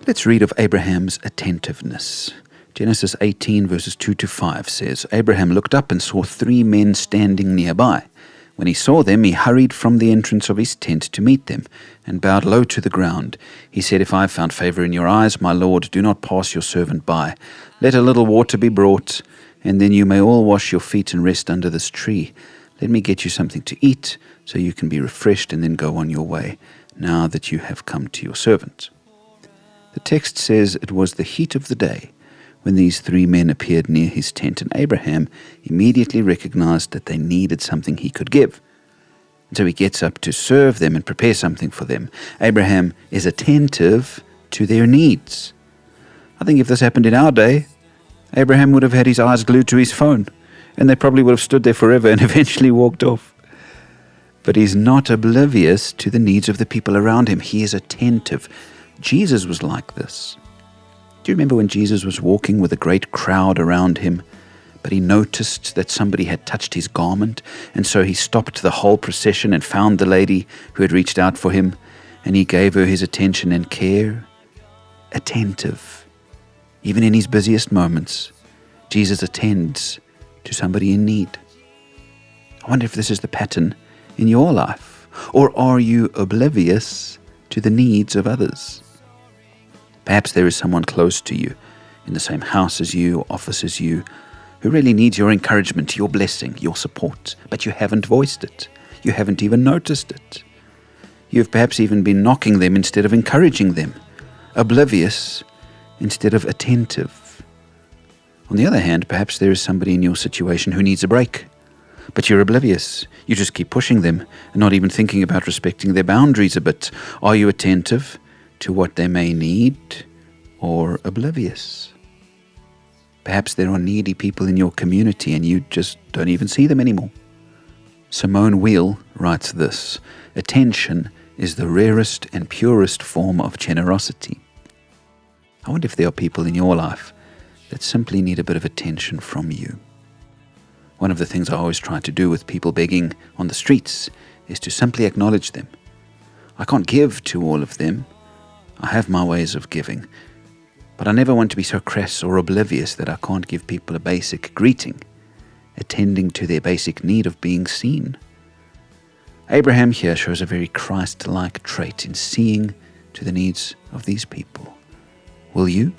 Let's read of Abraham's attentiveness. Genesis 18 verses 2 to 5 says, Abraham looked up and saw 3 men standing nearby. When he saw them, he hurried from the entrance of his tent to meet them, and bowed low to the ground. He said, If I have found favor in your eyes, my Lord, do not pass your servant by. Let a little water be brought, and then you may all wash your feet and rest under this tree. Let me get you something to eat, so you can be refreshed and then go on your way, now that you have come to your servant. The text says it was the heat of the day when these 3 men appeared near his tent, and Abraham immediately recognized that they needed something he could give. And so he gets up to serve them and prepare something for them. Abraham is attentive to their needs. I think if this happened in our day, Abraham would have had his eyes glued to his phone, and they probably would have stood there forever and eventually walked off. But he's not oblivious to the needs of the people around him. He is attentive. Jesus was like this. Do you remember when Jesus was walking with a great crowd around him, but he noticed that somebody had touched his garment, and so he stopped the whole procession and found the lady who had reached out for him, and he gave her his attention and care? Attentive. Even in his busiest moments, Jesus attends to somebody in need. I wonder if this is the pattern in your life, or are you oblivious to the needs of others? Perhaps there is someone close to you, in the same house as you, or office as you, who really needs your encouragement, your blessing, your support, but you haven't voiced it. You haven't even noticed it. You've perhaps even been knocking them instead of encouraging them, oblivious instead of attentive. On the other hand, perhaps there is somebody in your situation who needs a break, but you're oblivious. You just keep pushing them and not even thinking about respecting their boundaries a bit. Are you attentive to what they may need, or oblivious? Perhaps there are needy people in your community and you just don't even see them anymore. Simone Weil writes this: attention is the rarest and purest form of generosity. I wonder if there are people in your life that simply need a bit of attention from you. One of the things I always try to do with people begging on the streets is to simply acknowledge them. I can't give to all of them. I have my ways of giving, but I never want to be so crass or oblivious that I can't give people a basic greeting, attending to their basic need of being seen. Abraham here shows a very Christ-like trait in seeing to the needs of these people. Will you?